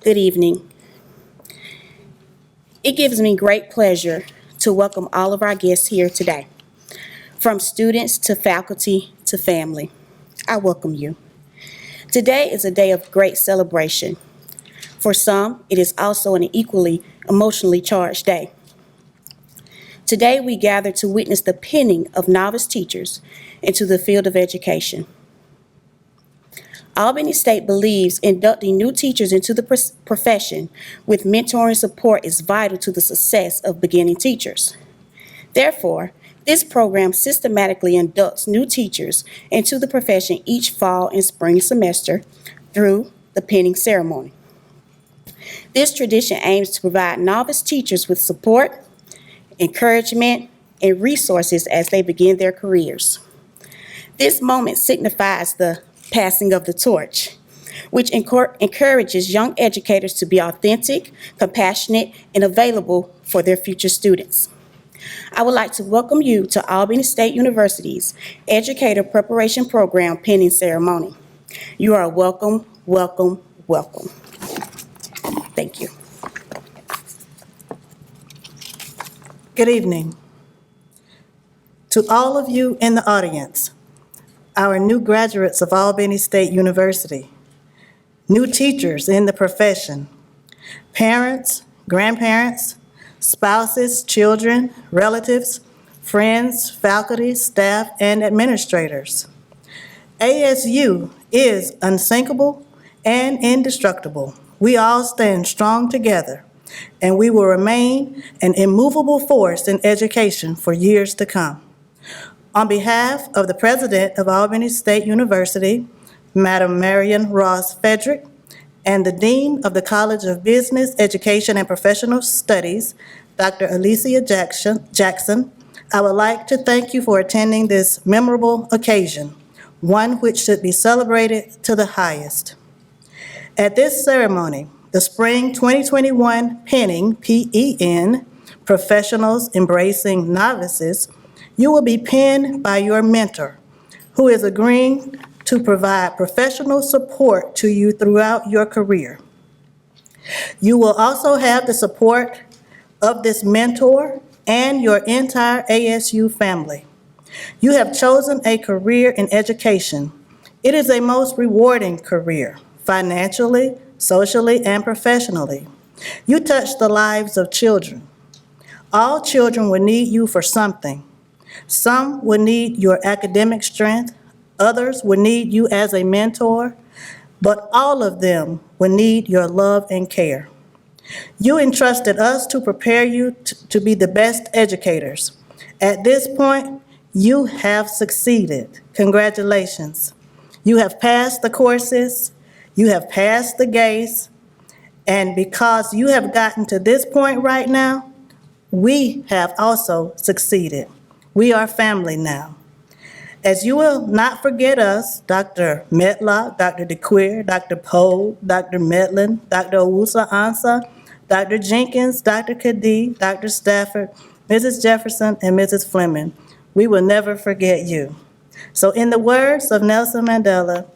Good evening. It gives me great pleasure to welcome all of our guests here today. From students to faculty to family, I welcome you. Today is a day of great celebration. For some, it is also an equally emotionally charged day. Today, we gather to witness the penning of novice teachers into the field of education. Albany State believes inducting new teachers into the profession with mentoring support is vital to the success of beginning teachers. Therefore, this program systematically inducts new teachers into the profession each fall and spring semester through the penning ceremony. This tradition aims to provide novice teachers with support, encouragement, and resources as they begin their careers. This moment signifies the passing of the torch, which encourages young educators to be authentic, compassionate, and available for their future students. I would like to welcome you to Albany State University's Educator Preparation Program penning ceremony. You are welcome, welcome, welcome. Thank you. Good evening. To all of you in the audience, our new graduates of Albany State University, new teachers in the profession, parents, grandparents, spouses, children, relatives, friends, faculty, staff, and administrators. ASU is unsinkable and indestructible. We all stand strong together, and we will remain an immovable force in education for years to come. On behalf of the President of Albany State University, Madam Marion Ross Frederick, and the Dean of the College of Business, Education, and Professional Studies, Dr. Alicia Jackson, I would like to thank you for attending this memorable occasion, one which should be celebrated to the highest. At this ceremony, the Spring 2021 penning, PEN, Professionals Embracing Novices, you will be penned by your mentor, who is agreeing to provide professional support to you throughout your career. You will also have the support of this mentor and your entire ASU family. You have chosen a career in education. It is a most rewarding career, financially, socially, and professionally. You touch the lives of children. All children will need you for something. Some will need your academic strength, others will need you as a mentor, but all of them will need your love and care. You entrusted us to prepare you to be the best educators. At this point, you have succeeded. Congratulations. You have passed the courses, you have passed the gates, and because you have gotten to this point right now, we have also succeeded. We are family now. As you will not forget us, Dr. Metlock, Dr. DeQueer, Dr. Poe, Dr. Metlin, Dr. Owusa Ansa, Dr. Jenkins, Dr. Kadee, Dr. Stafford, Mrs. Jefferson, and Mrs. Fleming, we will never forget you. So in the words of Nelson Mandela,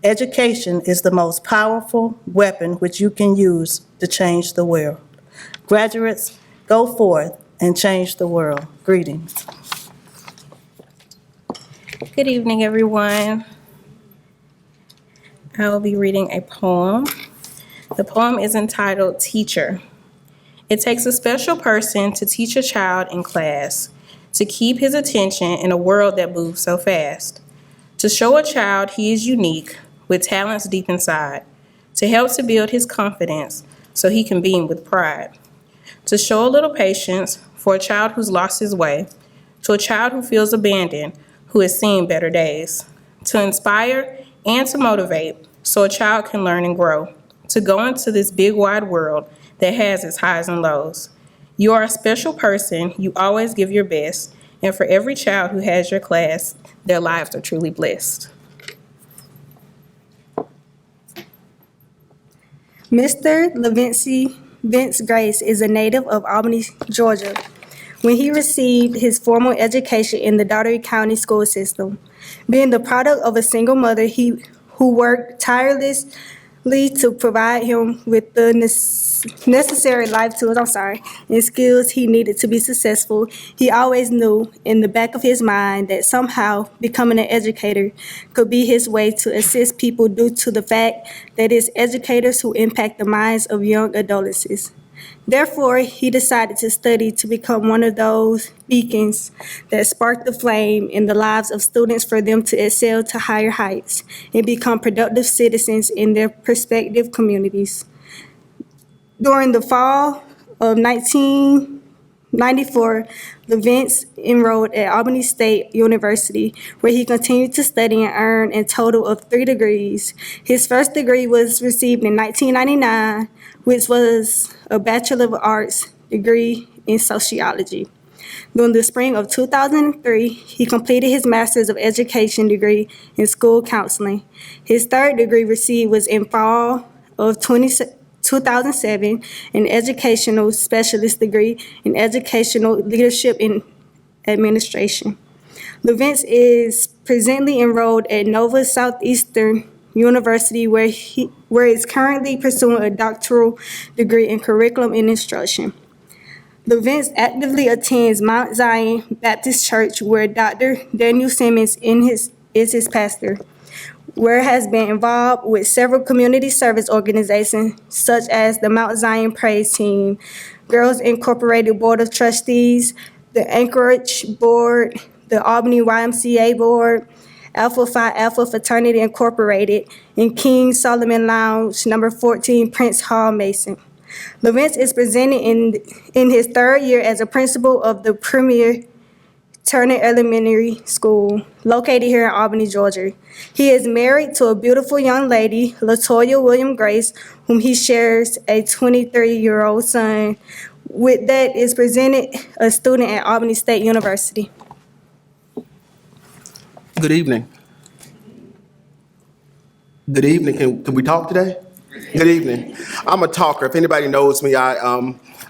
education is the most powerful weapon which you can use to change the world. Graduates, go forth and change the world. Greetings. Good evening, everyone. I will be reading a poem. The poem is entitled Teacher. It takes a special person to teach a child in class, to keep his attention in a world that moves so fast, to show a child he is unique with talents deep inside, to help to build his confidence so he can beam with pride, to show a little patience for a child who's lost his way, to a child who feels abandoned, who has seen better days, to inspire and to motivate so a child can learn and grow, to go into this big wide world that has its highs and lows. You are a special person, you always give your best, and for every child who has your class, their lives are truly blessed. Mr. LaVinci Vince Grace is a native of Albany, Georgia. When he received his formal education in the Daugherty County school system, being the product of a single mother who worked tirelessly to provide him with the necessary life tools, and skills he needed to be successful. He always knew in the back of his mind that somehow becoming an educator could be his way to assist people due to the fact that it's educators who impact the minds of young adolescents. Therefore, he decided to study to become one of those beacons that spark the flame in the lives of students for them to excel to higher heights and become productive citizens in their respective communities. During the fall of 1994, Levence enrolled at Albany State University, where he continued to study and earn a total of 3 degrees. His first degree was received in 1999, which was a Bachelor of Arts degree in sociology. During the spring of 2003, he completed his Master's of Education degree in school counseling. His third degree received was in fall of 2007, an educational specialist degree in educational leadership and administration. Levence is presently enrolled at Nova Southeastern University, where he is currently pursuing a doctoral degree in curriculum and instruction. Levence actively attends Mount Zion Baptist Church, where Dr. Daniel Simmons is his pastor, where has been involved with several community service organizations such as the Mount Zion Praise Team, Girls Incorporated Board of Trustees, the Anchorage Board, the Albany YMCA Board, Alpha Phi Alpha Fraternity Incorporated, and King Solomon Lounge, number 14, Prince Hall Mason. Levence is presented in his third year as a principal of the premier Turner Elementary School, located here in Albany, Georgia. He is married to a beautiful young lady, LaToya William Grace, whom he shares a 23-year-old son. With that is presented a student at Albany State University. Good evening. Good evening. Can we talk today? Good evening. I'm a talker. If anybody knows me, I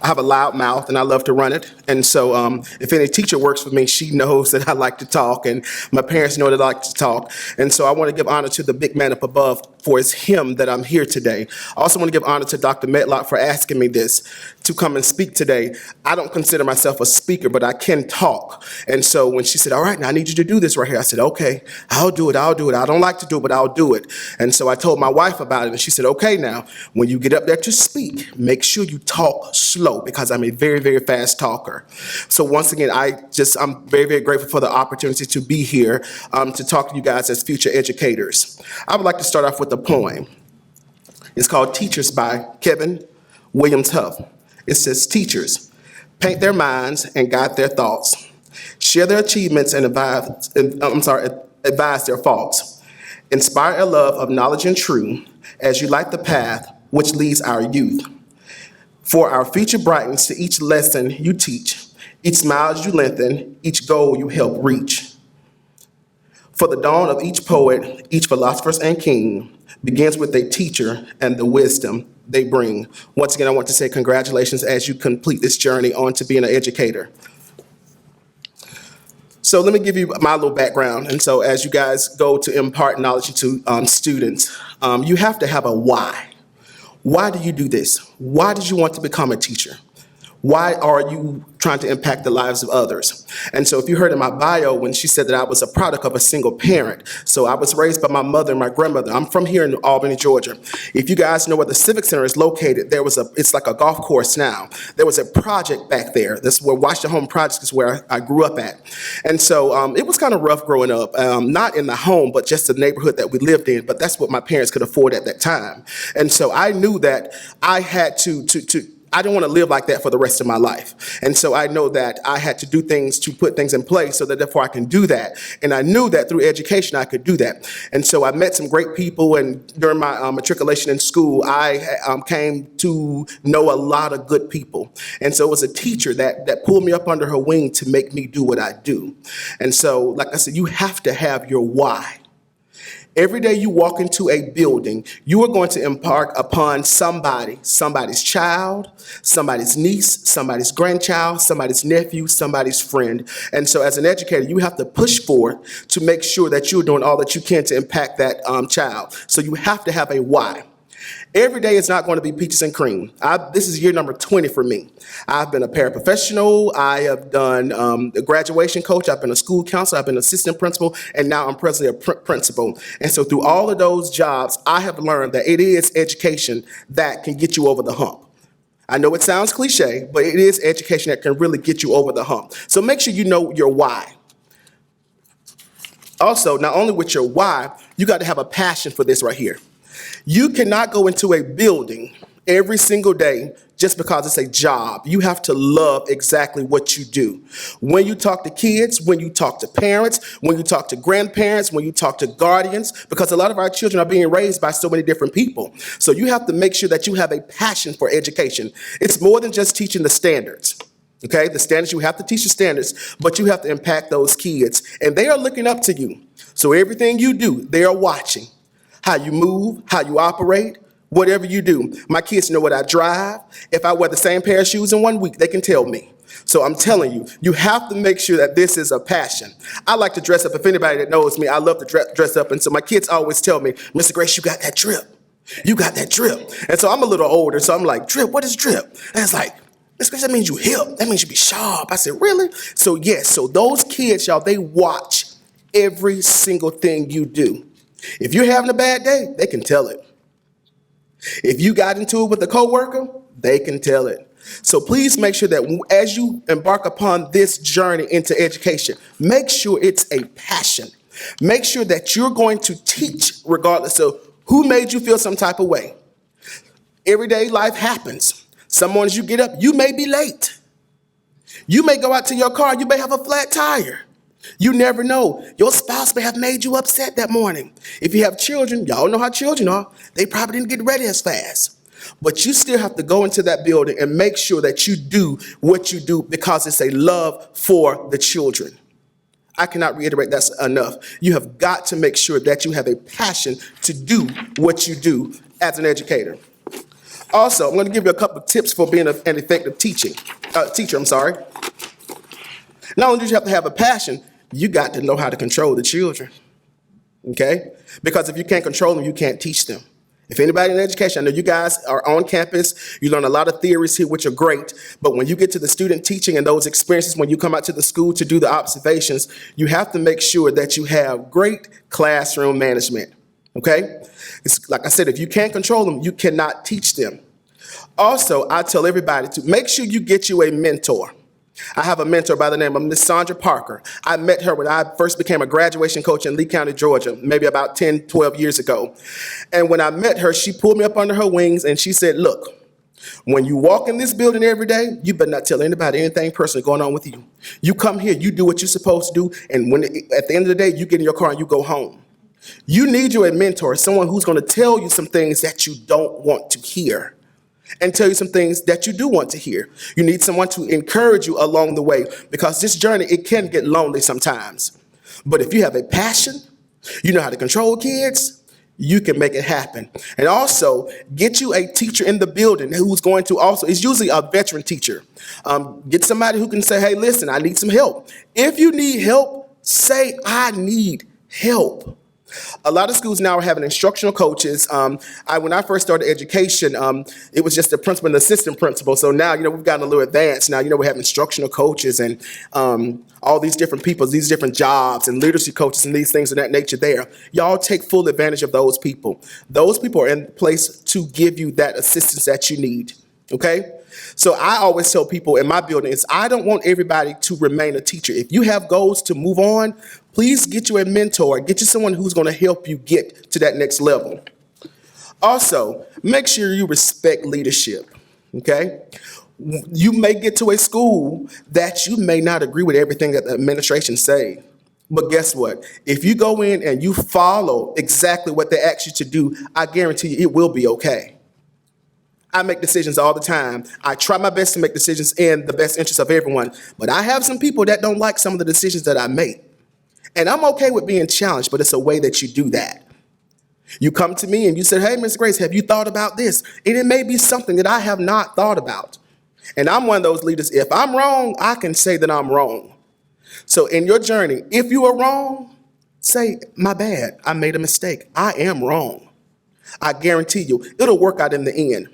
have a loud mouth and I love to run it. And so if any teacher works with me, she knows that I like to talk, and my parents know that I like to talk. And so I want to give honor to the big man up above, for it's him that I'm here today. I also want to give honor to Dr. Medlock for asking me this, to come and speak today. I don't consider myself a speaker, but I can talk. And so when she said, all right, now I need you to do this right here, I said, okay, I'll do it. I don't like to do it, but I'll do it. And so I told my wife about it, and she said, okay, now, when you get up there to speak, make sure you talk slow, because I'm a very, very fast talker. So once again, I'm very, very grateful for the opportunity to be here to talk to you guys as future educators. I would like to start off with a poem. It's called Teachers by Kevin Williams Huff. It says, teachers, paint their minds and guide their thoughts, share their achievements and advise their faults, inspire a love of knowledge and truth as you light the path which leads our youth. For our future brightens to each lesson you teach, each smile you lengthen, each goal you help reach. For the dawn of each poet, each philosopher and king begins with a teacher and the wisdom they bring. Once again, I want to say congratulations as you complete this journey on to being an educator. So let me give you my little background. And so as you guys go to impart knowledge to students, you have to have a why. Why do you do this? Why did you want to become a teacher? Why are you trying to impact the lives of others? And so if you heard in my bio when she said that I was a product of a single parent, so I was raised by my mother and my grandmother. I'm from here in Albany, Georgia. If you guys know where the Civic Center is located, it's like a golf course now. There was a project back there. This is where Washington Home Project is where I grew up at. And so it was kind of rough growing up, not in the home, but just the neighborhood that we lived in. But that's what my parents could afford at that time. And so I knew that I had I don't want to live like that for the rest of my life. And so I know that I had to do things to put things in place so that therefore I can do that. And I knew that through education I could do that. And so I met some great people, and during my matriculation in school, I came to know a lot of good people. And so it was a teacher that pulled me up under her wing to make me do what I do. And so, like I said, you have to have your why. Every day you walk into a building, you are going to impart upon somebody's child, somebody's niece, somebody's grandchild, somebody's nephew, somebody's friend. And so as an educator, you have to push forth to make sure that you're doing all that you can to impact that child. So you have to have a why. Every day is not going to be peaches and cream. This is year number 20 for me. I've been a paraprofessional. I have done a graduation coach. I've been a school counselor. I've been assistant principal, and now I'm presently a principal. And so through all of those jobs, I have learned that it is education that can get you over the hump. I know it sounds cliche, but it is education that can really get you over the hump. So make sure you know your why. Also, not only with your why, you got to have a passion for this right here. You cannot go into a building every single day just because it's a job. You have to love exactly what you do. When you talk to kids, when you talk to parents, when you talk to grandparents, when you talk to guardians, because a lot of our children are being raised by so many different people. So you have to make sure that you have a passion for education. It's more than just teaching the standards. Okay, the standards, you have to teach the standards, but you have to impact those kids. And they are looking up to you. So everything you do, they are watching. How you move, how you operate, whatever you do. My kids know what I drive. If I wear the same pair of shoes in 1 week, they can tell me. So I'm telling you, you have to make sure that this is a passion. I like to dress up. If anybody that knows me, I love to dress up. And so my kids always tell me, Mr. Grace, you got that drip. You got that drip. And so I'm a little older, so I'm like, drip, what is drip? And it's like, that means you hip. That means you be sharp. I said, really? So yes, so those kids, y'all, they watch every single thing you do. If you're having a bad day, they can tell it. If you got into it with a coworker, they can tell it. So please make sure that as you embark upon this journey into education, make sure it's a passion. Make sure that you're going to teach regardless of who made you feel some type of way. Everyday life happens. Some mornings you get up, you may be late. You may go out to your car, you may have a flat tire. You never know. Your spouse may have made you upset that morning. If you have children, y'all know how children are. They probably didn't get ready as fast. But you still have to go into that building and make sure that you do what you do because it's a love for the children. I cannot reiterate that enough. You have got to make sure that you have a passion to do what you do as an educator. Also, I'm going to give you a couple of tips for being an effective teacher. Not only do you have to have a passion, you got to know how to control the children, okay? Because if you can't control them, you can't teach them. If anybody in education, I know you guys are on campus, you learn a lot of theories here, which are great, but when you get to the student teaching and those experiences, when you come out to the school to do the observations, you have to make sure that you have great classroom management, okay? It's like I said, if you can't control them, you cannot teach them. Also, I tell everybody to make sure you get you a mentor. I have a mentor by the name of Miss Sandra Parker. I met her when I first became a graduation coach in Lee County, Georgia, maybe about 10, 12 years ago. And when I met her, she pulled me up under her wings and she said, look, when you walk in this building every day, you better not tell anybody anything personal going on with you. You come here, you do what you're supposed to do, and at the end of the day, you get in your car and you go home. You need you a mentor, someone who's going to tell you some things that you don't want to hear and tell you some things that you do want to hear. You need someone to encourage you along the way because this journey, it can get lonely sometimes. But if you have a passion, you know how to control kids, you can make it happen. And also, get you a teacher in the building who's going to also, it's usually a veteran teacher. Get somebody who can say, hey, listen, I need some help. If you need help, say, I need help. A lot of schools now are having instructional coaches. When I first started education, it was just the principal and the assistant principal. So now, we've gotten a little advanced. Now, we have instructional coaches and all these different people, these different jobs and leadership coaches and these things of that nature there. Y'all take full advantage of those people. Those people are in place to give you that assistance that you need, okay? So I always tell people in my building is I don't want everybody to remain a teacher. If you have goals to move on, please get you a mentor. Get you someone who's going to help you get to that next level. Also, make sure you respect leadership, okay? You may get to a school that you may not agree with everything that the administration say. But guess what? If you go in and you follow exactly what they ask you to do, I guarantee you it will be okay. I make decisions all the time. I try my best to make decisions in the best interest of everyone. But I have some people that don't like some of the decisions that I make. And I'm okay with being challenged, but it's a way that you do that. You come to me and you say, hey, Ms. Grace, have you thought about this? And it may be something that I have not thought about. And I'm one of those leaders. If I'm wrong, I can say that I'm wrong. So in your journey, if you are wrong, say, my bad, I made a mistake. I am wrong. I guarantee you, it'll work out in the end.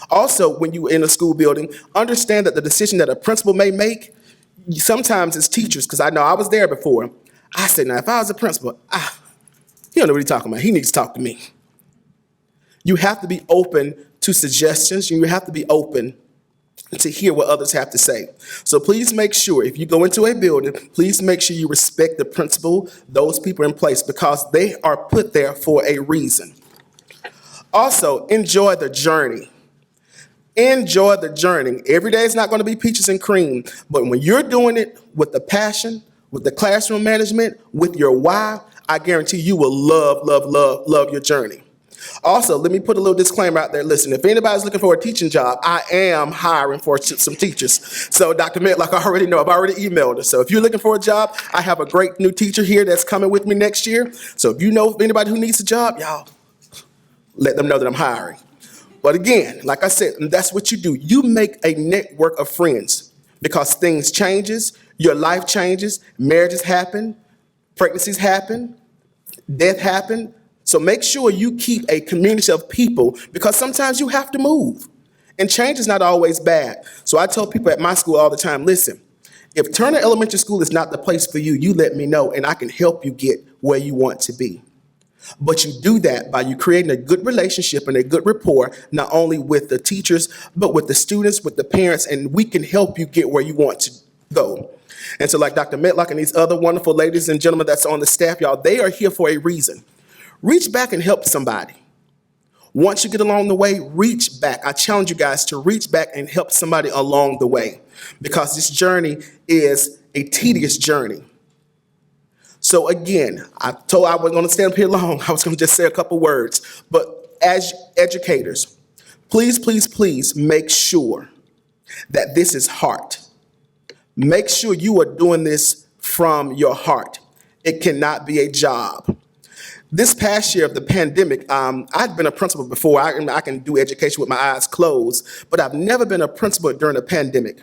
Also, when you're in a school building, understand that the decision that a principal may make, sometimes as teachers, because I know I was there before, I said, now, if I was a principal, he don't know what he's talking about. He needs to talk to me. You have to be open to suggestions. You have to be open to hear what others have to say. So please make sure, if you go into a building, please make sure you respect the principal, those people in place, because they are put there for a reason. Also, enjoy the journey. Enjoy the journey. Every day is not going to be peaches and cream, but when you're doing it with the passion, with the classroom management, with your why, I guarantee you will love your journey. Also, let me put a little disclaimer out there. Listen, if anybody's looking for a teaching job, I am hiring for some teachers. So Dr. Medlock, I already know, I've already emailed her. So if you're looking for a job, I have a great new teacher here that's coming with me next year. So if you know of anybody who needs a job, y'all, let them know that I'm hiring. But again, like I said, that's what you do. You make a network of friends because things changes, your life changes, marriages happen, pregnancies happen, death happen. So make sure you keep a community of people because sometimes you have to move. And change is not always bad. So I tell people at my school all the time, listen, if Turner Elementary School is not the place for you, you let me know and I can help you get where you want to be. But you do that by you creating a good relationship and a good rapport, not only with the teachers, but with the students, with the parents, and we can help you get where you want to go. And so like Dr. Medlock and these other wonderful ladies and gentlemen that's on the staff, y'all, they are here for a reason. Reach back and help somebody. Once you get along the way, reach back. I challenge you guys to reach back and help somebody along the way because this journey is a tedious journey. So again, I told I wasn't going to stand up here long. I was going to just say a couple words. But as educators, please, please, please make sure that this is heart. Make sure you are doing this from your heart. It cannot be a job. This past year of the pandemic, I'd been a principal before. I can do education with my eyes closed, but I've never been a principal during a pandemic.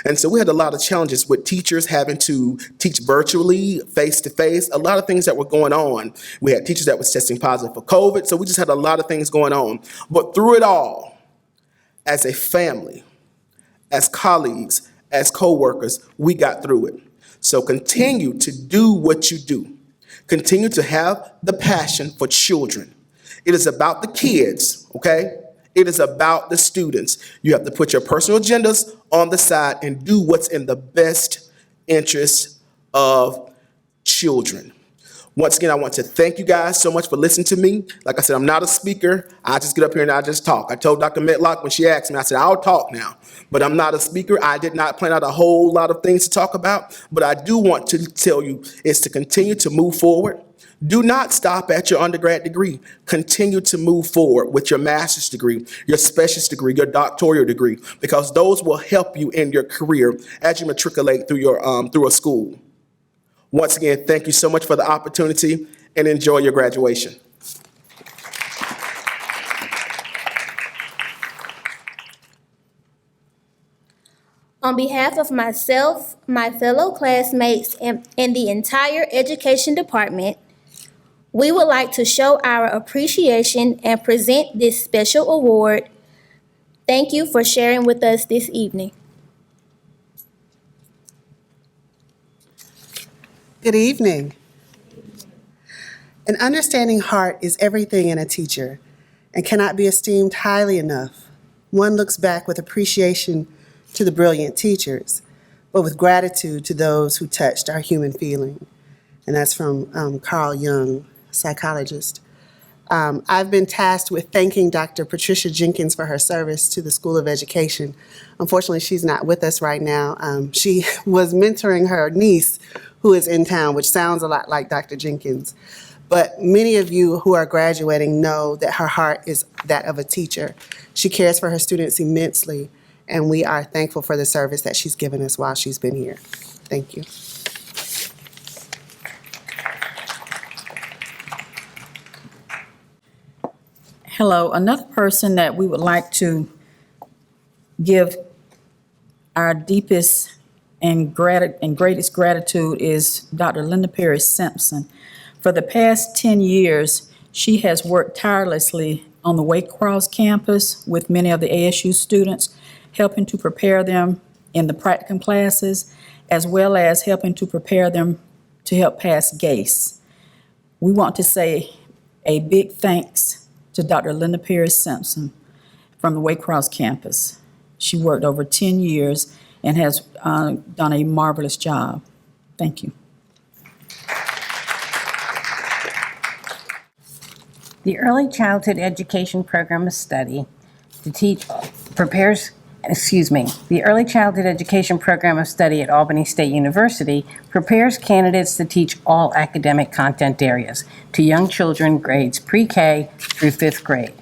And so we had a lot of challenges with teachers having to teach virtually, face-to-face, a lot of things that were going on. We had teachers that was testing positive for COVID, so we just had a lot of things going on. But through it all, as a family, as colleagues, as co-workers, we got through it. So continue to do what you do. Continue to have the passion for children. It is about the kids, okay? It is about the students. You have to put your personal agendas on the side and do what's in the best interest of children. Once again, I want to thank you guys so much for listening to me. Like I said, I'm not a speaker. I just get up here and I just talk. I told Dr. Medlock when she asked me, I said, I'll talk now. But I'm not a speaker. I did not plan out a whole lot of things to talk about. But I do want to tell you is to continue to move forward. Do not stop at your undergrad degree. Continue to move forward with your master's degree, your specialist degree, your doctoral degree, because those will help you in your career as you matriculate through your through a school. Once again, thank you so much for the opportunity and enjoy your graduation. On behalf of myself, my fellow classmates, and the entire education department, we would like to show our appreciation and present this special award. Thank you for sharing with us this evening. Good evening. An understanding heart is everything in a teacher and cannot be esteemed highly enough. One looks back with appreciation to the brilliant teachers, but with gratitude to those who touched our human feeling. And that's from Carl Jung, psychologist. I've been tasked with thanking Dr. Patricia Jenkins for her service to the School of Education. Unfortunately, she's not with us right now. She was mentoring her niece who is in town, which sounds a lot like Dr. Jenkins. But many of you who are graduating know that her heart is that of a teacher. She cares for her students immensely, and we are thankful for the service that she's given us while she's been here. Thank you. Hello, another person that we would like to give our deepest and greatest gratitude is Dr. Linda Perry Simpson. For the past 10 years, she has worked tirelessly on the Waycross campus with many of the ASU students, helping to prepare them in the practicum classes, as well as helping to prepare them to help pass GACE. We want to say a big thanks to Dr. Linda Perry Simpson from the Waycross campus. She worked over 10 years and has done a marvelous job. Thank you. The Early Childhood Education Program of Study the Early Childhood Education Program of Study at Albany State University prepares candidates to teach all academic content areas to young children grades pre-K through 5th grade.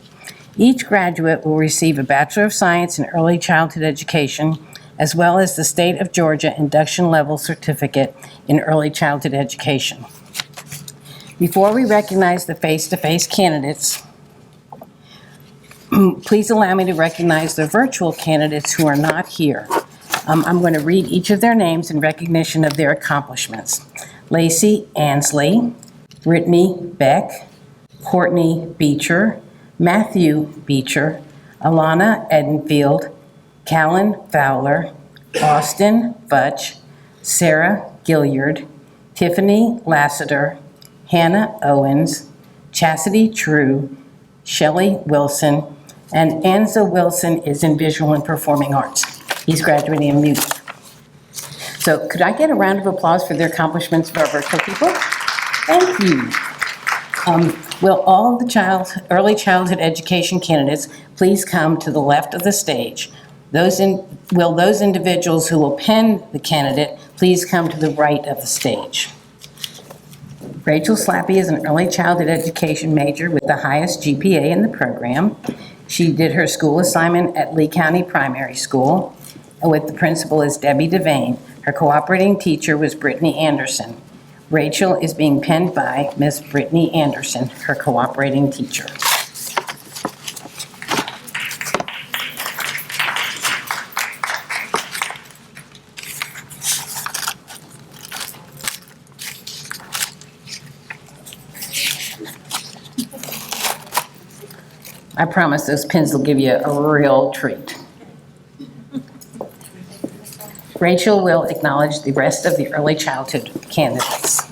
Each graduate will receive a Bachelor of Science in Early Childhood Education, as well as the State of Georgia Induction Level Certificate in Early Childhood Education. Before we recognize the face-to-face candidates, please allow me to recognize the virtual candidates who are not here. I'm going to read each of their names in recognition of their accomplishments. Lacey Ansley, Brittany Beck, Courtney Beecher, Matthew Beecher, Alana Edenfield, Callan Fowler, Austin Futch, Sarah Gilliard, Tiffany Lassiter, Hannah Owens, Chastity True, Shelley Wilson, and Anza Wilson is in Visual and Performing Arts. He's graduating in music. So could I get a round of applause for their accomplishments for our virtual people? Thank you. Will all of the early childhood education candidates please come to the left of the stage? Will those individuals who will pen the candidate please come to the right of the stage? Rachel Slappy is an early childhood education major with the highest GPA in the program. She did her school assignment at Lee County Primary School, with the principal is Debbie Devane. Her cooperating teacher was Brittany Anderson. Rachel is being penned by Miss Brittany Anderson, her cooperating teacher. I promise those pins will give you a real treat. Rachel will acknowledge the rest of the early childhood candidates.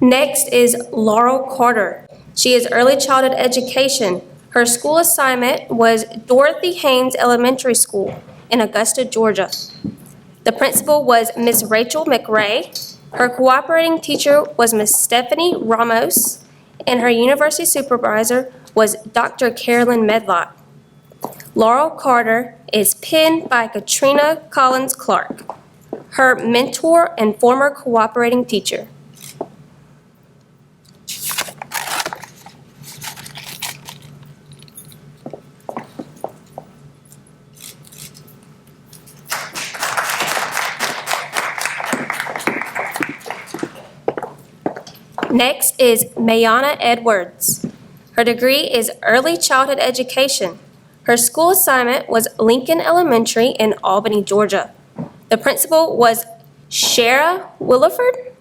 Next is Laurel Carter. She is early childhood education. Her school assignment was Dorothy Haynes Elementary School in Augusta, Georgia. The principal was Miss Rachel McRae. Her cooperating teacher was Miss Stephanie Ramos, and her university supervisor was Dr. Carolyn Medlock. Laurel Carter is penned by Katrina Collins Clark, her mentor and former cooperating teacher. Next is Mayana Edwards. Her degree is early childhood education. Her school assignment was Lincoln Elementary in Albany, Georgia. The principal was Shara Williford.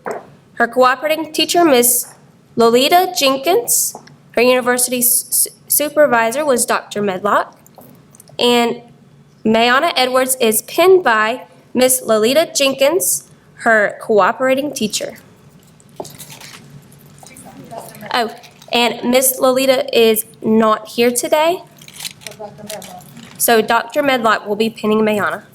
Her cooperating teacher, Miss Lolita Jenkins. Her university supervisor was Dr. Medlock. And Mayana Edwards is penned by Miss Lolita Jenkins, her cooperating teacher. Oh, and Miss Lolita is not here today. So Dr. Medlock will be pinning Mayana.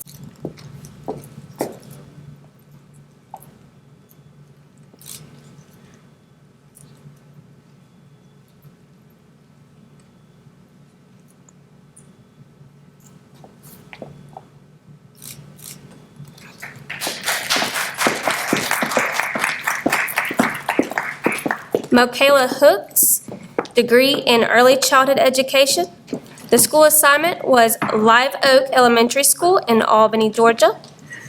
Kayla Hooks, degree in early childhood education. The school assignment was Live Oak Elementary School in Albany, Georgia.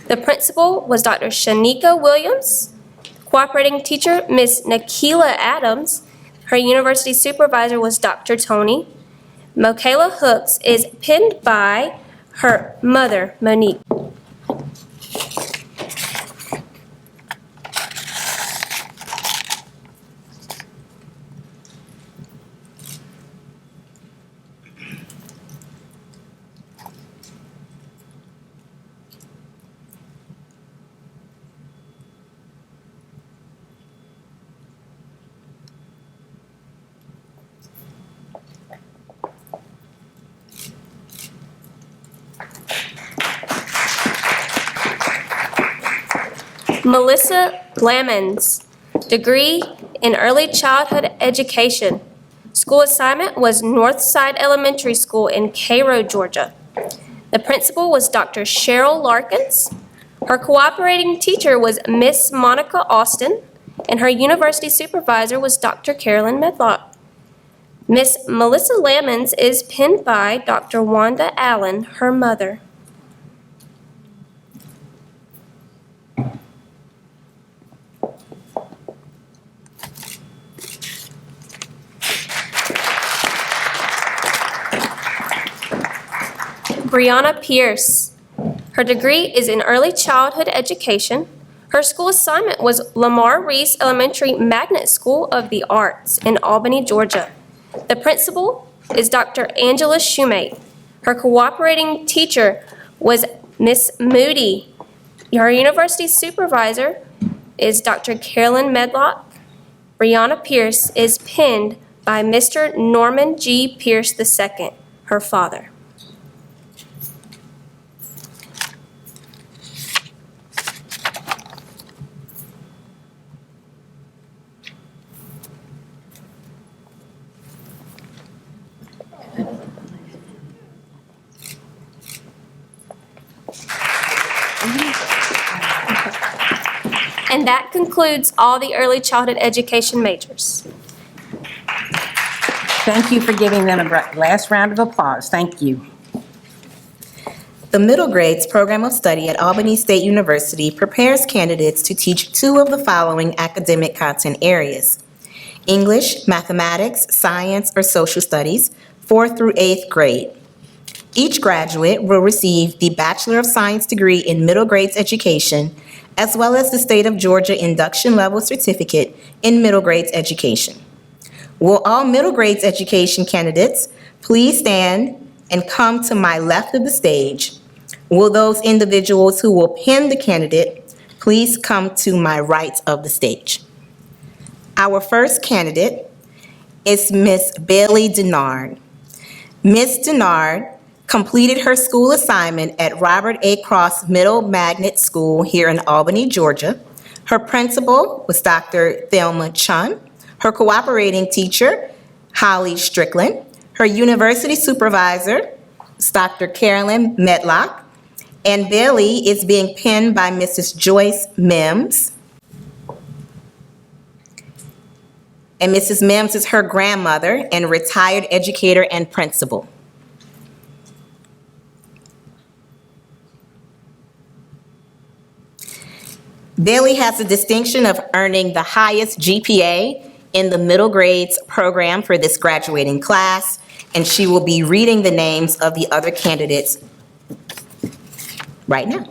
The principal was Dr. Shanika Williams. Cooperating teacher, Miss Nakila Adams. Her university supervisor was Dr. Tony. Kayla Hooks is penned by her mother, Monique. Melissa Lamons, degree in early childhood education. School assignment was Northside Elementary School in Cairo, Georgia. The principal was Dr. Cheryl Larkins. Her cooperating teacher was Miss Monica Austin, and her university supervisor was Dr. Carolyn Medlock. Miss Melissa Lamons is penned by Dr. Wanda Allen, her mother. Brianna Pierce. Her degree is in early childhood education. Her school assignment was Lamar Reese Elementary Magnet School of the Arts in Albany, Georgia. The principal is Dr. Angela Shoemate. Her cooperating teacher was Miss Moody. Her university supervisor is Dr. Carolyn Medlock. Brianna Pierce is penned by Mr. Norman G. Pierce II, her father. And that concludes all the early childhood education majors. Thank you for giving them a last round of applause. Thank you. The Middle Grades Program of Study at Albany State University prepares candidates to teach two of the following academic content areas: English, mathematics, science, or social studies, 4th through 8th grade. Each graduate will receive the Bachelor of Science degree in Middle Grades Education, as well as the State of Georgia Induction Level Certificate in Middle Grades Education. Will all Middle Grades Education candidates please stand and come to my left of the stage? Will those individuals who will pin the candidate please come to my right of the stage? Our first candidate is Miss Bailey Dinard. Miss Dinard completed her school assignment at Robert A. Cross Middle Magnet School here in Albany, Georgia. Her principal was Dr. Thelma Chun. Her cooperating teacher, Holly Strickland. Her university supervisor is Dr. Carolyn Medlock. And Bailey is being penned by Mrs. Joyce Mims. And Mrs. Mims is her grandmother and retired educator and principal. Bailey has the distinction of earning the highest GPA in the middle grades program for this graduating class, and she will be reading the names of the other candidates right now.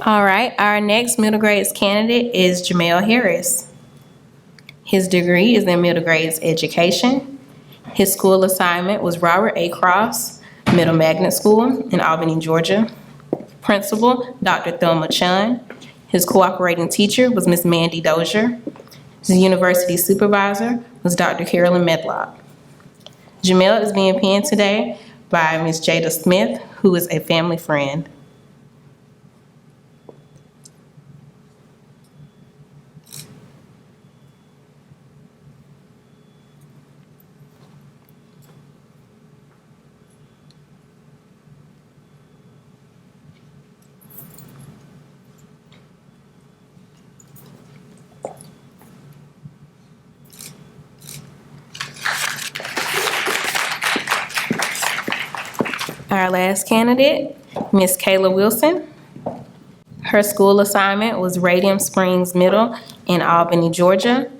All right, our next middle grades candidate is Jamelle Harris. His degree is in middle grades education. His school assignment was Robert A. Cross Middle Magnet School in Albany, Georgia. Principal, Dr. Thelma Chun. His cooperating teacher was Miss Mandy Dozier. His university supervisor was Dr. Carolyn Medlock. Jamelle is being penned today by Miss Jada Smith, who is a family friend. Our last candidate, Miss Kayla Wilson. Her school assignment was Radium Springs Middle in Albany, Georgia.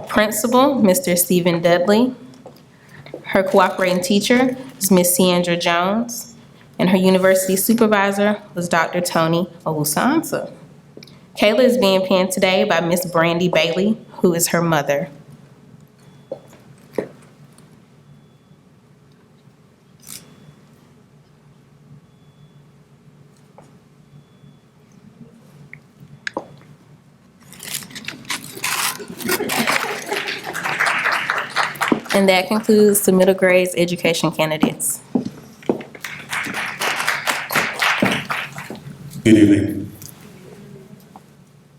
Principal, Mr. Stephen Dudley. Her cooperating teacher is Miss Sandra Jones, and her university supervisor was Dr. Tony Owusu-Ansah. Kayla is being penned today by Miss Brandy Bailey, who is her mother. And that concludes the middle grades education candidates. Good evening.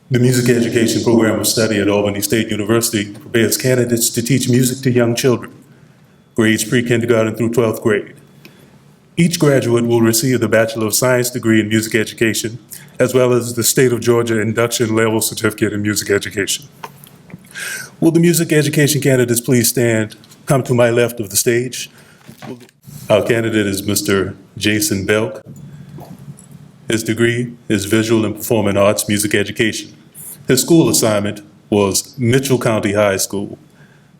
The Music Education Program of Study at Albany State University prepares candidates to teach music to young children, grades pre-kindergarten through 12th grade. Each graduate will receive the Bachelor of Science degree in Music Education, as well as the State of Georgia Induction Level Certificate in Music Education. Will the music education candidates please stand? Come to my left of the stage. Our candidate is Mr. Jason Belk. His degree is Visual and Performing Arts Music Education. His school assignment was Mitchell County High School.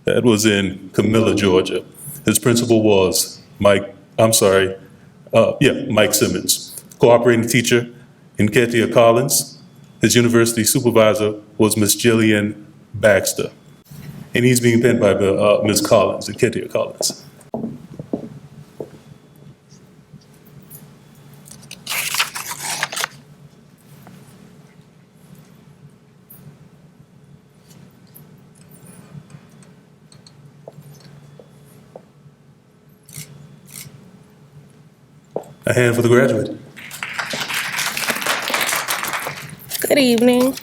That was in Camilla, Georgia. His principal was Mike Simmons. Cooperating teacher, Nketia Collins. His university supervisor was Miss Jillian Baxter. And he's being penned by Ms. Collins, Nketia Collins. A hand for the graduate. Good evening.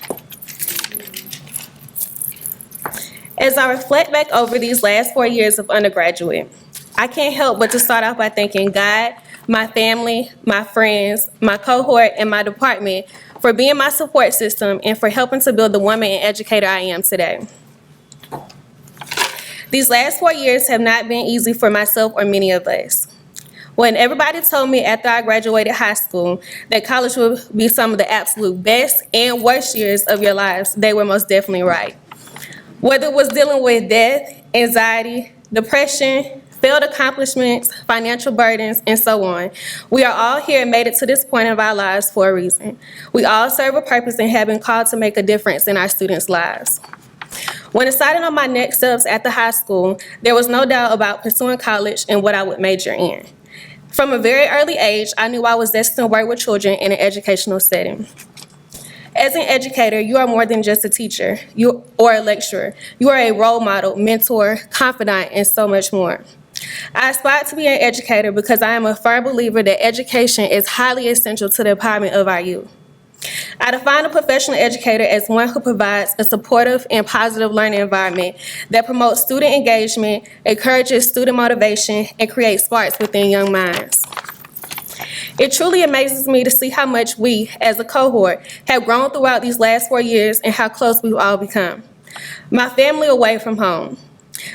As I reflect back over these last 4 years of undergraduate, I can't help but to start off by thanking God, my family, my friends, my cohort, and my department for being my support system and for helping to build the woman and educator I am today. These last 4 years have not been easy for myself or many of us. When everybody told me after I graduated high school that college would be some of the absolute best and worst years of your lives, they were most definitely right. Whether it was dealing with death, anxiety, depression, failed accomplishments, financial burdens, and so on, we are all here and made it to this point of our lives for a reason. We all serve a purpose and have been called to make a difference in our students' lives. When deciding on my next steps after high school, there was no doubt about pursuing college and what I would major in. From a very early age, I knew I was destined to work with children in an educational setting. As an educator, you are more than just a teacher or a lecturer. You are a role model, mentor, confidant, and so much more. I aspire to be an educator because I am a firm believer that education is highly essential to the empowerment of our youth. I define a professional educator as one who provides a supportive and positive learning environment that promotes student engagement, encourages student motivation, and creates sparks within young minds. It truly amazes me to see how much we, as a cohort, have grown throughout these last 4 years and how close we've all become. My family away from home.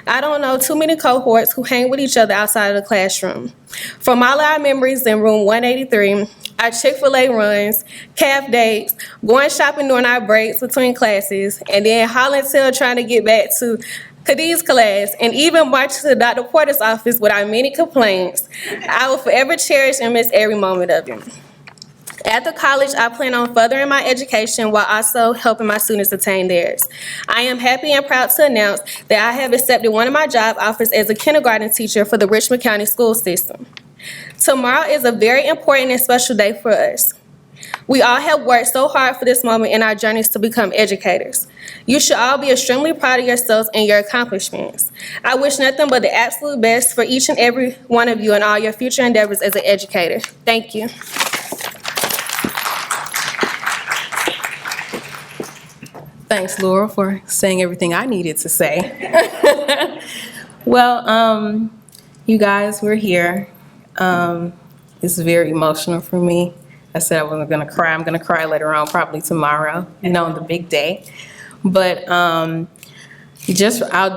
I don't know too many cohorts who hang with each other outside of the classroom. From all our memories in room 183, our Chick-fil-A runs, calf dates, going shopping during our breaks between classes, and then hauling tail trying to get back to Khadij's class, and even marching to Dr. Porter's office with our many complaints, I will forever cherish and miss every moment of it. After college, I plan on furthering my education while also helping my students attain theirs. I am happy and proud to announce that I have accepted one of my job offers as a kindergarten teacher for the Richmond County School System. Tomorrow is a very important and special day for us. We all have worked so hard for this moment in our journeys to become educators. You should all be extremely proud of yourselves and your accomplishments. I wish nothing but the absolute best for each and every one of you in all your future endeavors as an educator. Thank you. Thanks, Laurel, for saying everything I needed to say. Well, you guys, we're here. It's very emotional for me. I said I wasn't gonna cry. I'm gonna cry later on, probably tomorrow, on the big day. But I'll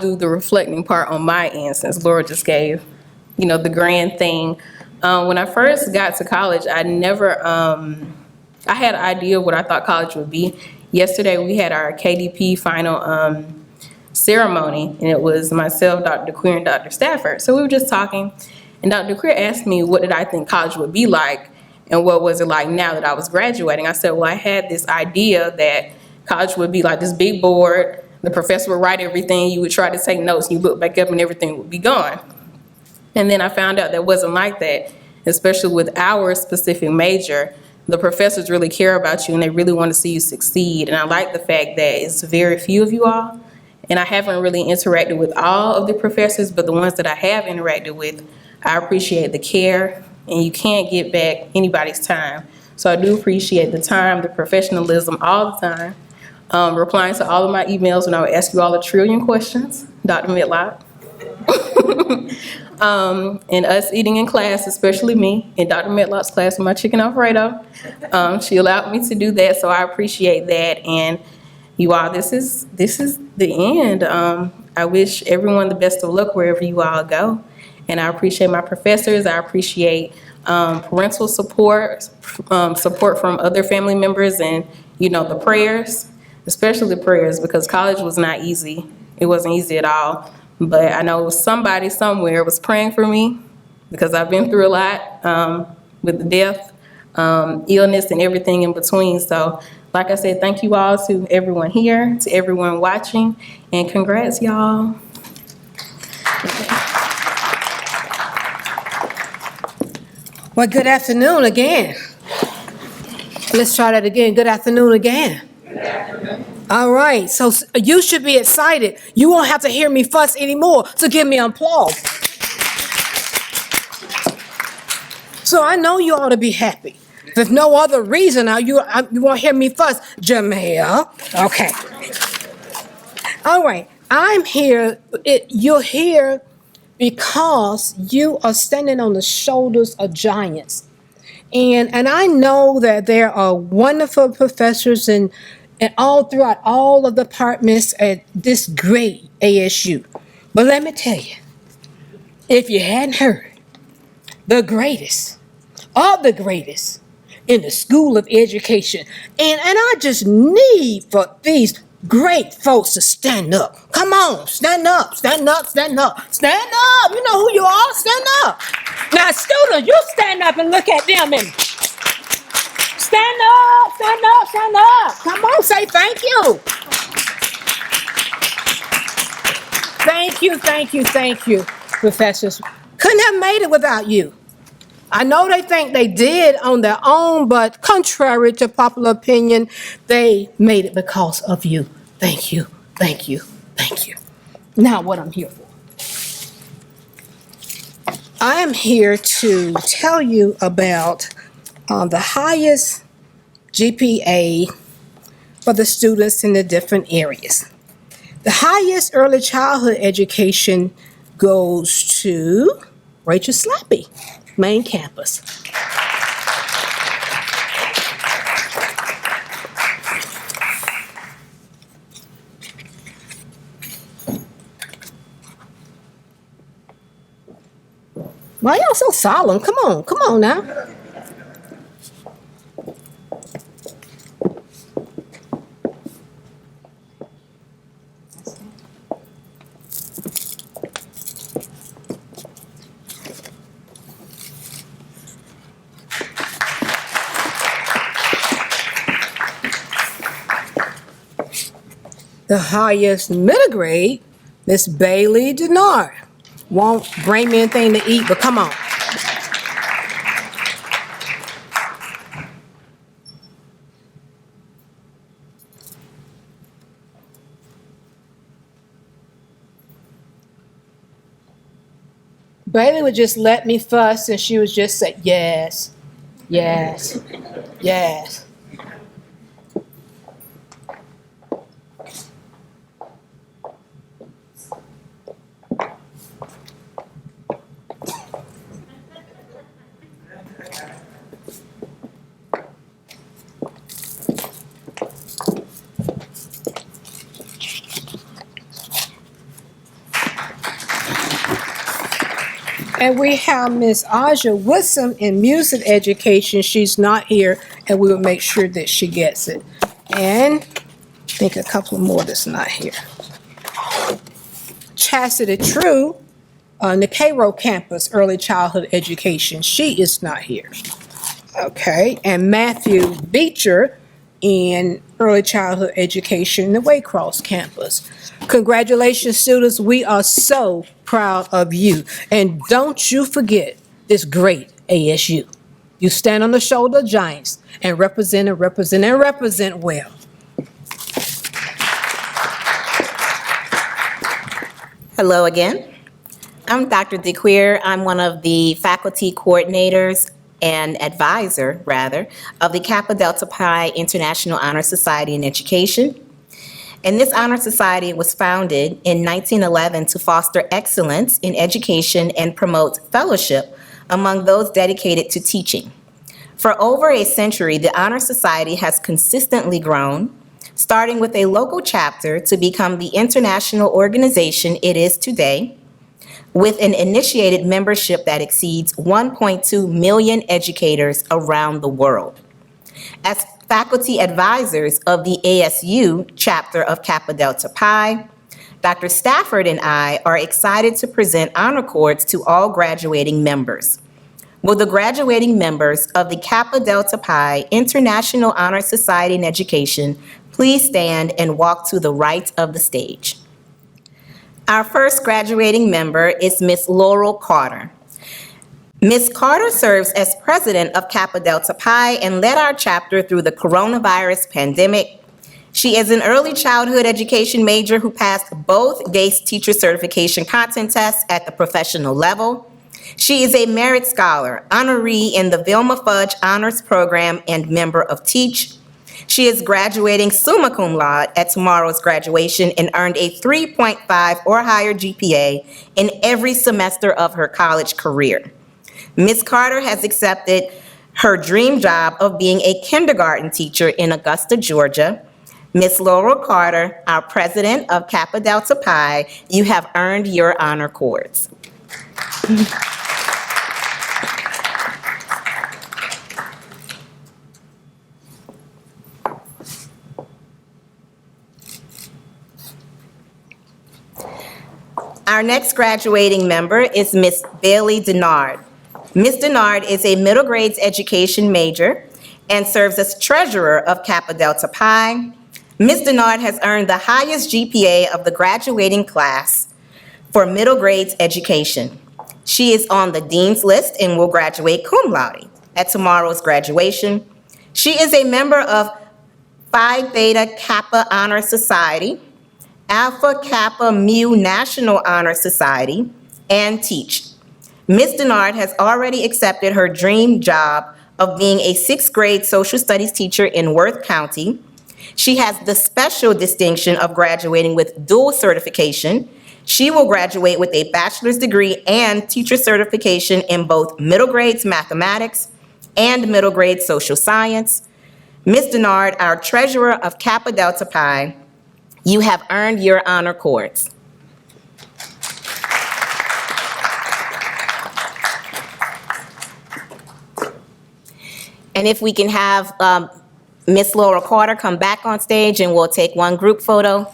do the reflecting part on my end since Laura just gave, the grand thing. When I first got to college, I had an idea of what I thought college would be. Yesterday, we had our KDP final ceremony, and it was myself, Dr. DeQueer, and Dr. Stafford. So we were just talking, and Dr. DeQueer asked me what did I think college would be like, and what was it like now that I was graduating. I said, well, I had this idea that college would be like this big board, the professor would write everything, you would try to take notes, and you look back up and everything would be gone. And then I found out that wasn't like that, especially with our specific major. The professors really care about you and they really want to see you succeed. And I like the fact that it's very few of you all, And I haven't really interacted with all of the professors, but the ones that I have interacted with, I appreciate the care, and you can't get back anybody's time. So I do appreciate the time, the professionalism all the time, replying to all of my emails when I would ask you all a trillion questions, Dr. Midlock. And us eating in class, especially me, in Dr. Medlock's class with my chicken Alfredo. She allowed me to do that, so I appreciate that. And you all, this is the end. I wish everyone the best of luck wherever you all go. And I appreciate my professors. I appreciate parental support, support from other family members, and, you know, the prayers, especially the prayers, because college was not easy. It wasn't easy at all. But I know somebody somewhere was praying for me, because I've been through a lot with the death, illness, and everything in between. So, like I said, thank you all to everyone here, to everyone watching, and congrats, y'all. Well, good afternoon again. Let's try that again. Good afternoon again. All right, so you should be excited. You won't have to hear me fuss anymore, so give me an applause. So I know you ought to be happy. There's no other reason you won't hear me fuss. Jamelle, okay. All right, I'm here, you're here because you are standing on the shoulders of giants. And I know that there are wonderful professors and all throughout all of the departments at this great ASU. But let me tell you, if you hadn't heard, the greatest of the greatest in the School of Education, and I just need for these great folks to stand up. Come on, stand up, stand up, stand up, stand up. You know who you are, stand up. Now, students, you stand up and look at them and stand up, stand up, stand up. Come on, say thank you. Thank you, thank you, thank you, professors. Couldn't have made it without you. I know they think they did on their own, but contrary to popular opinion, they made it because of you. Thank you, thank you, thank you. Now what I'm here for. I am here to tell you about the highest GPA for the students in the different areas. The highest early childhood education goes to Rachel Slappy, main campus. Why y'all so solemn? Come on now. The highest middle grade, Miss Bailey Dinard. Won't bring me anything to eat, but come on. Bailey would just let me fuss, and she would just say, yes, yes, yes. And we have Miss Aja Woodson in music education. She's not here, and we will make sure that she gets it. And I think a couple more that's not here. Chastity True on the Cairo campus, early childhood education. She is not here. Okay, and Matthew Beecher in early childhood education, the Waycross campus. Congratulations, students. We are so proud of you. And don't you forget this great ASU. You stand on the shoulder of giants and represent well. Hello again. I'm Dr. DeQueer. I'm one of the faculty coordinators and advisor, rather, of the Kappa Delta Pi International Honor Society in Education. And this honor society was founded in 1911 to foster excellence in education and promote fellowship among those dedicated to teaching. For over a century, the honor society has consistently grown, starting with a local chapter to become the international organization it is today, with an initiated membership that exceeds 1.2 million educators around the world. As faculty advisors of the ASU chapter of Kappa Delta Pi, Dr. Stafford and I are excited to present honor cords to all graduating members. Will the graduating members of the Kappa Delta Pi International Honor Society in Education please stand and walk to the right of the stage? Our first graduating member is Miss Laurel Carter. Ms. Carter serves as president of Kappa Delta Pi and led our chapter through the coronavirus pandemic. She is an early childhood education major who passed both GACE teacher certification content tests at the professional level. She is a Merit Scholar, honoree in the Vilma Fudge Honors Program, and member of TEACH. She is graduating summa cum laude at tomorrow's graduation and earned a 3.5 or higher GPA in every semester of her college career. Ms. Carter has accepted her dream job of being a kindergarten teacher in Augusta, Georgia. Ms. Laurel Carter, our president of Kappa Delta Pi, you have earned your honor cords. Our next graduating member is Miss Bailey Dinard. Ms. Dinard is a middle grades education major and serves as treasurer of Kappa Delta Pi. Ms. Dinard has earned the highest GPA of the graduating class for middle grades education. She is on the dean's list and will graduate cum laude at tomorrow's graduation. She is a member of Phi Beta Kappa Honor Society, Alpha Kappa Mu National Honor Society, and TEACH. Ms. Dinard has already accepted her dream job of being a sixth grade social studies teacher in Worth County. She has the special distinction of graduating with dual certification. She will graduate with a bachelor's degree and teacher certification in both middle grades mathematics and middle grade social science. Ms. Dinard, our treasurer of Kappa Delta Pi, you have earned your honor cords. And if we can have Miss Laurel Carter come back on stage and we'll take one group photo.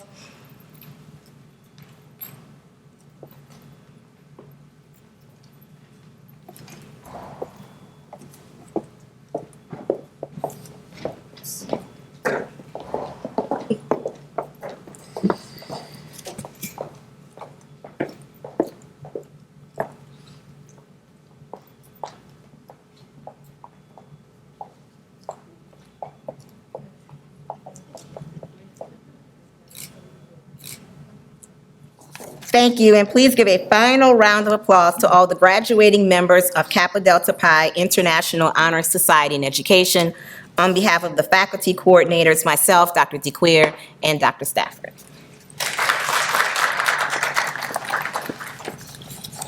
Thank you, and please give a final round of applause to all the graduating members of Kappa Delta Pi International Honor Society in Education on behalf of the faculty coordinators, myself, Dr. DeQueer, and Dr. Stafford.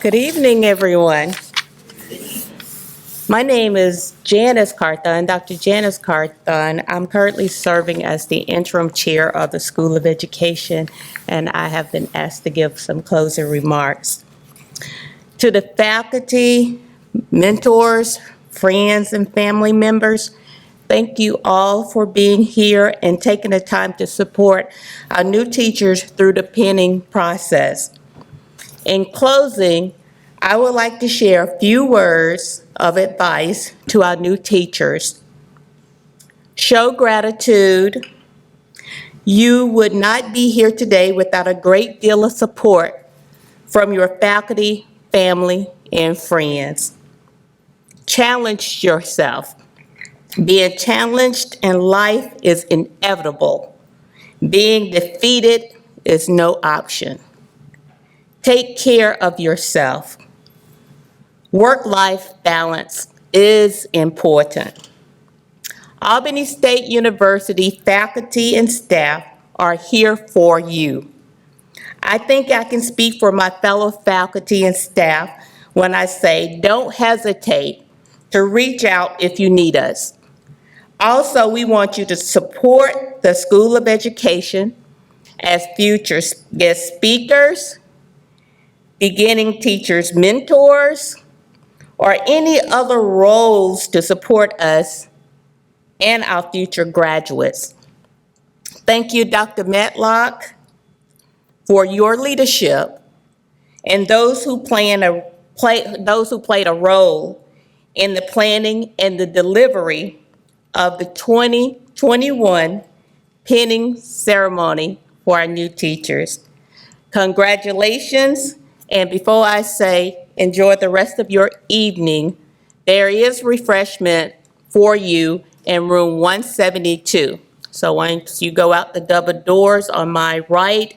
Good evening, everyone. My name is Janice Carthon, Dr. Janice Carthon. I'm currently serving as the interim chair of the School of Education, and I have been asked to give some closing remarks. To the faculty, mentors, friends, and family members, thank you all for being here and taking the time to support our new teachers through the pinning process. In closing, I would like to share a few words of advice to our new teachers. Show gratitude. You would not be here today without a great deal of support from your faculty, family, and friends. Challenge yourself. Being challenged in life is inevitable. Being defeated is no option. Take care of yourself. Work-life balance is important. Albany State University faculty and staff are here for you. I think I can speak for my fellow faculty and staff when I say don't hesitate to reach out if you need us. Also, we want you to support the School of Education as future guest speakers, beginning teachers, mentors, or any other roles to support us and our future graduates. Thank you, Dr. Matlock, for your leadership and those who played a role in the planning and the delivery of the 2021 pinning ceremony for our new teachers. Congratulations, and before I say enjoy the rest of your evening, there is refreshment for you in room 172. So once you go out the double doors on my right,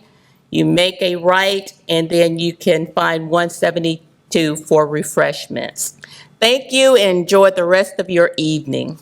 you make a right, and then you can find 172 for refreshments. Thank you, and enjoy the rest of your evening.